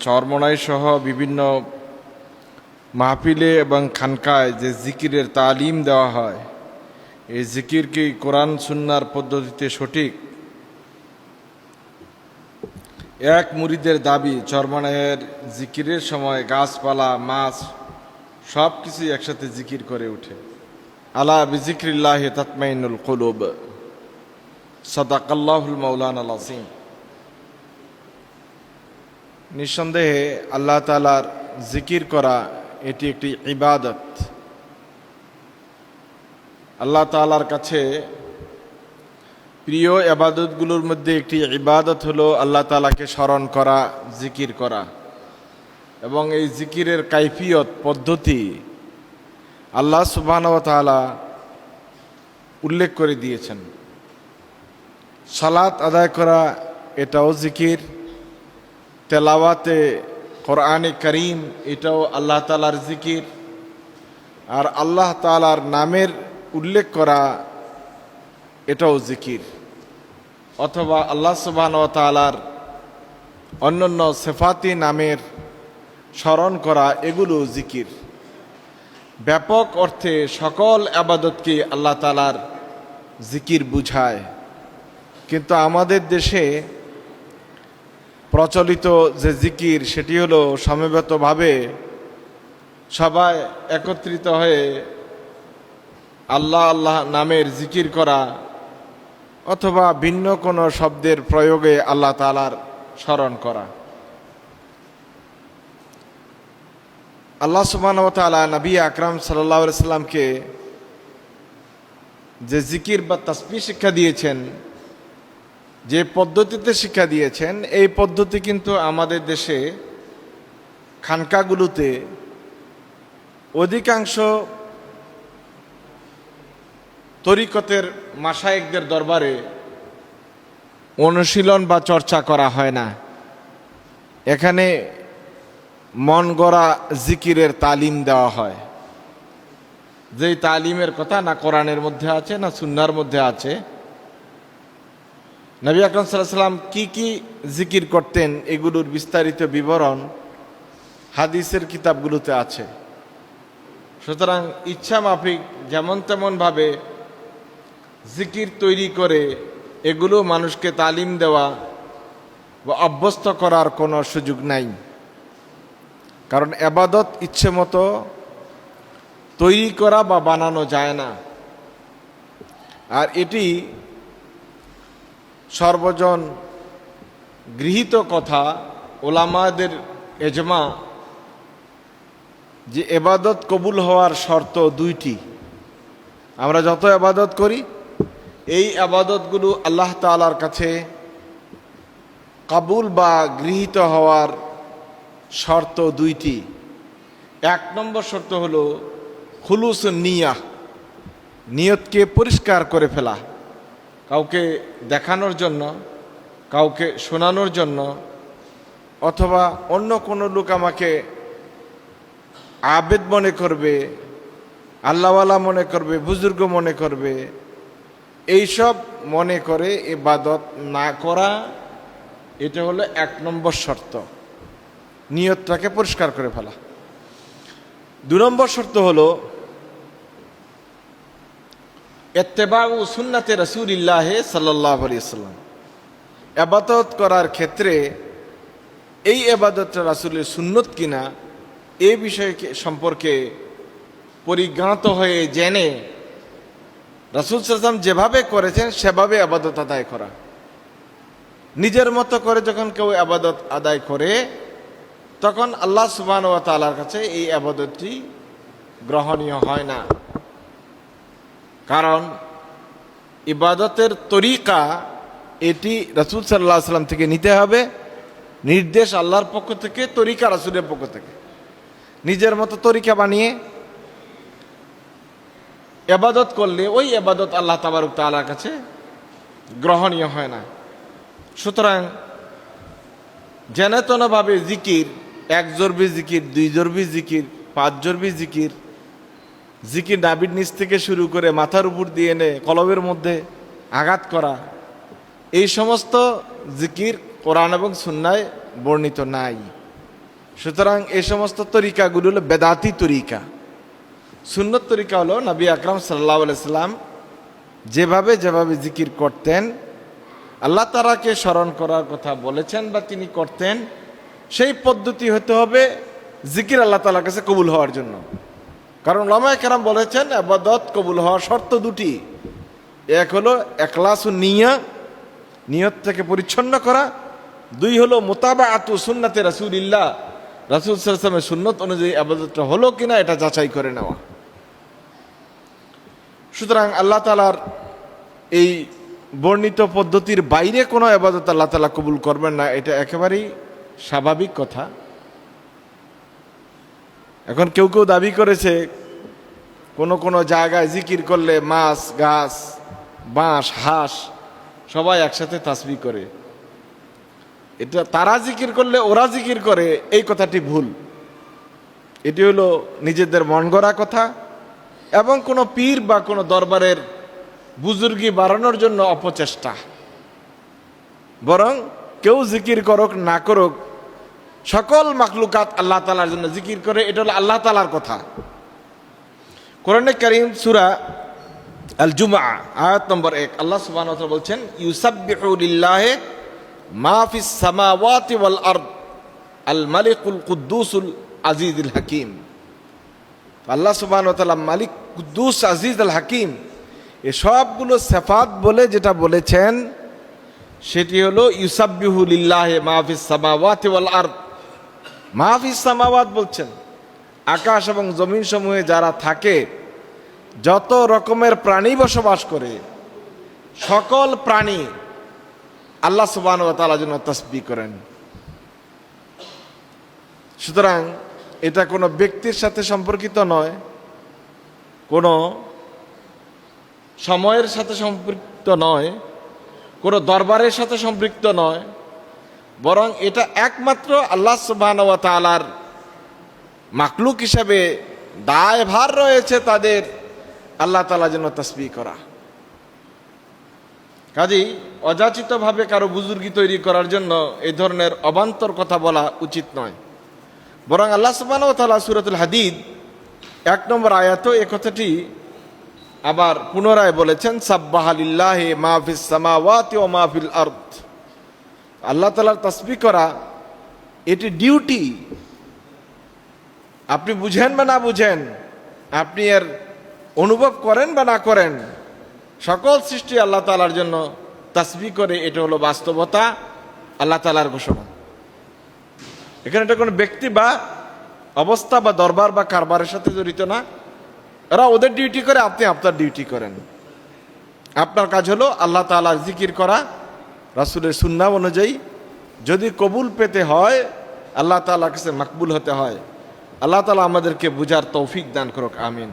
চরমনাই সহ বিভিন্ন মাহফিলে এবং খানকায় যে জিকিরের তালিম দেওয়া হয়, এই জিকির কি কোরআন সুন্নাহর পদ্ধতিতে সঠিক? এক মুরিদের দাবি, চরমনাইয়ের জিকিরের সময় গাছপালা, মাছ সব কিছুই একসাথে জিকির করে ওঠে। আলা বিজিক্রিল্লাহি তাতমাইনুল কুলুব, সাদাকাল্লাহুল মাওলানাল আযীম। নিঃসন্দেহে আল্লাহ তাআলার জিকির করা এটি একটি ইবাদত। আল্লাহ তাআলার কাছে প্রিয় ইবাদতগুলোর মধ্যে একটি ইবাদত হলো আল্লাহ তাআলাকে স্মরণ করা, জিকির করা। এবং এই জিকিরের কাইফিয়ত, পদ্ধতি আল্লাহ সুবহানাহু ওয়া তাআলা উল্লেখ করে দিয়েছেন। সালাত আদায় করা এটাও জিকির, তেলাওয়াতে কোরআনে কারীম এটাও আল্লাহ তাআলার জিকির, আর আল্লাহ তাআলার নামের উল্লেখ করা এটাও জিকির, অথবা আল্লাহ সুবহানাহু ওয়া তাআলার অন্যান্য সিফাতি নামের স্মরণ করা, এগুলো জিকির। ব্যাপক অর্থে সকল ইবাদতকে আল্লাহ তাআলার জিকির বুঝায়। কিন্তু আমাদের দেশে প্রচলিত যে জিকির, সেটি হলো সমবেতভাবে সবাই একত্রিত হয়ে আল্লাহ আল্লাহ নামের জিকির করা, অথবা ভিন্ন কোনো শব্দের প্রয়োগে আল্লাহ তাআলার স্মরণ করা। আল্লাহ সুবহানাহু ওয়া তাআলা নবী আকরাম সাল্লাল্লাহু আলাইহি সাল্লামকে যে জিকির বা তাসবিহ শিক্ষা দিয়েছেন, যে পদ্ধতিতে শিক্ষা দিয়েছেন, এই পদ্ধতি কিন্তু আমাদের দেশে খানকাগুলোতে অধিকাংশ তরিকতের মাশায়েখদের দরবারে অনুশীলন বা চর্চা করা হয় না। এখানে মন গড়া জিকিরের তালিম দেওয়া হয়, যেই তালিমের কথা না কোরআনের মধ্যে আছে না সুন্নাহর মধ্যে আছে। নবী আকরাম সাল্লাল্লাহু আলাইহি সাল্লাম কি কি জিকির করতেন, এগুলোর বিস্তারিত বিবরণ হাদিসের কিতাবগুলোতে আছে। সুতরাং ইচ্ছা মাফিক যেমন তেমনভাবে জিকির তৈরি করে এগুলো মানুষকে তালিম দেওয়া বা অভ্যস্ত করার কোনো সুযোগ নাই। কারণ ইবাদত ইচ্ছে মতো তৈরি করা বা বানানো যায় না। আর এটি সর্বজন গৃহীত কথা, ওলামাদের এজমা, যে ইবাদত কবুল হওয়ার শর্ত দুইটি। আমরা যত ইবাদত করি, এই ইবাদতগুলো আল্লাহ তাআলার কাছে কবুল বা গৃহীত হওয়ার শর্ত দুইটি। এক নম্বর শর্ত হলো খুলুস নিয়াহ, নিয়তকে পরিষ্কার করে ফেলা। কাউকে দেখানোর জন্য, কাউকে শোনানোর জন্য, অথবা অন্য কোনো লোক আমাকে আবেদ মনে করবে, আল্লাহওয়ালা মনে করবে, বুজুর্গ মনে করবে, এইসব মনে করে ইবাদত না করা, এটা হলো এক নম্বর শর্ত, নিয়তটাকে পরিষ্কার করে ফেলা। দুই নম্বর শর্ত হলো ইত্তেবাউ সুন্নাতে রাসূলিল্লাহ সাল্লাল্লাহু আলাইহি ওয়াসাল্লাম। ইবাদত করার ক্ষেত্রে এই ইবাদতটা রাসূলের সুন্নত কিনা, এই বিষয় সম্পর্কে পরিজ্ঞাত হয়ে জেনে রাসূল সাল্লাল্লাহু আলাইহি ওয়াসাল্লাম যেভাবে করেছেন সেভাবে ইবাদত আদায় করা। নিজের মতো করে যখন কেউ ইবাদত আদায় করে, তখন আল্লাহ সুবহানাহু ওয়া তাআলার কাছে এই ইবাদতটি গ্রহণীয় হয় না। কারণ ইবাদতের তরিকা এটি রাসূল সাল্লাল্লাহু আলাইহি ওয়াসাল্লাম থেকে নিতে হবে, নির্দেশ আল্লাহর পক্ষ থেকে, তরিকা রাসূলের পক্ষ থেকে। নিজের মতো তরিকা বানিয়ে ইবাদত করলে ওই ইবাদত আল্লাহ তাবারক তাআলার কাছে গ্রহণীয় হয় না। সুতরাং জেনেতনভাবে জিকির, এক জরবি জিকির, দুই জরবি জিকির, পাঁচ জরবি জিকির, জিকির নাভির নিচ থেকে শুরু করে মাথার উপর দিয়ে এনে কলবের মধ্যে আঘাত করা, এই সমস্ত জিকির কোরআন এবং সুন্নায় বর্ণিত নাই। সুতরাং এই সমস্ত তরিকাগুলো হলো বেদাতি তরিকা। সুন্নত তরিকা হলো নবী আকরাম সাল্লাল্লাহু আলাইহি সাল্লাম যেভাবে যেভাবে জিকির করতেন, আল্লাহ তাআলাকে স্মরণ করার কথা বলেছেন বা তিনি করতেন, সেই পদ্ধতি হতে হবে জিকির আল্লাহ তাআলার কাছে কবুল হওয়ার জন্য। কারণ উলামায়ে কেরাম বলেছেন ইবাদত কবুল হওয়ার শর্ত দুটি। এক হলো ইখলাসু নিয়া, নিয়ত থেকে পরিচ্ছন্ন করা। দুই হলো মুতাবাআতু সুন্নতে রাসূলিল্লাহ, রাসূল সাল্লাল্লাহু আলাইহি ওয়াসাল্লামের সুন্নত অনুযায়ী ইবাদতটা হলো কিনা এটা যাচাই করে নেওয়া। সুতরাং আল্লাহ তাআলার এই বর্ণিত পদ্ধতির বাইরে কোনো ইবাদত আল্লাহ তাআলা কবুল করবেন না, এটা একেবারেই স্বাভাবিক কথা। এখন কেউ কেউ দাবি করেছে কোন জায়গায় জিকির করলে মাছ, গাছ, বাঁশ, হাঁস সবাই একসাথে তাসবিহ করে। এটা তারা জিকির করলে ওরা জিকির করে, এই কথাটি ভুল। এটি হলো নিজেদের মন গড়া কথা এবং কোনো পীর বা কোনো দরবারের বুজুর্গি বাড়ানোর জন্য অপচেষ্টা। বরং কেউ জিকির করুক না করুক, সকল মাখলুকাত আল্লাহ তাআলার জন্য জিকির করে, এটা হলো আল্লাহ তাআলার কথা। কোরআনে কারীম সূরা আল জুমআ আয়াত নম্বর 1 আল্লাহ সুবহানাহু ওয়া তাআলা বলছেন, ইউসাব্বিহু লিল্লাহি মা ফিস সামাওয়াতি ওয়াল আরদ আল মালিকুল কুদ্দুসুল আজিজুল হাকিম। আল্লাহ সুবহানাহু ওয়া তাআলা মালিক, কুদ্দুস, আজিজ আল হাকিম, এই সবগুলো সিফাত বলে যেটা বলেছেন সেটি হলো ইউসাব্বিহু লিল্লাহি মা ফিস সামাওয়াতি ওয়াল আরদ। মা ফিস সামাওয়াত বলছেন আকাশ এবং জমিন সমূহে যারা থাকে, যত রকমের প্রাণী বসবাস করে, সকল প্রাণী আল্লাহ সুবহানাহু ওয়া তাআলার জন্য তাসবিহ করেন। সুতরাং এটা কোনো ব্যক্তির সাথে সম্পর্কিত নয়, কোনো সময়ের সাথে সম্পৃক্ত নয়, কোনো দরবারের সাথে সম্পৃক্ত নয়, বরং এটা একমাত্র আল্লাহ সুবহানাহু ওয়া তাআলার মাখলুক হিসাবে দায়ভার রয়েছে তাদের আল্লাহ তাআলার জন্য তাসবিহ করা। কাজেই অযাচিতভাবে কারো বুজুর্গি তৈরি করার জন্য এই ধরনের অবান্তর কথা বলা উচিত নয়। বরং আল্লাহ সুবহানাহু ওয়া তাআলা সূরাতুল হাদিদ 1 নম্বর আয়াতে এই কথাটি আবার পুনরায় বলেছেন, সাব্বাহা লিল্লাহি মা ফিস সামাওয়াতি ওয়া মা ফিল আরদ। আল্লাহ তাআলার তাসবিহ করা এটি ডিউটি। আপনি বুঝেন বা না বুঝেন, আপনি এর অনুভব করেন বা না করেন, সকল সৃষ্টি আল্লাহ তাআলার জন্য তাসবিহ করে, এটা হলো বাস্তবতা, আল্লাহ তাআলার ঘোষণা। এখানে এটা কোনো ব্যক্তি বা অবস্থা বা দরবার বা কারবারের সাথে জড়িত না। এরা ওদের ডিউটি করে, আপনি আপনার ডিউটি করেন। আপনার কাজ হলো আল্লাহ তাআলার জিকির করা রাসূলের সুন্নাহ অনুযায়ী। যদি কবুল পেতে হয়, আল্লাহ তাআলার কাছে মাকবুল হতে হয়। আল্লাহ তাআলা আমাদেরকে বুঝার তৌফিক দান করুক, আমিন।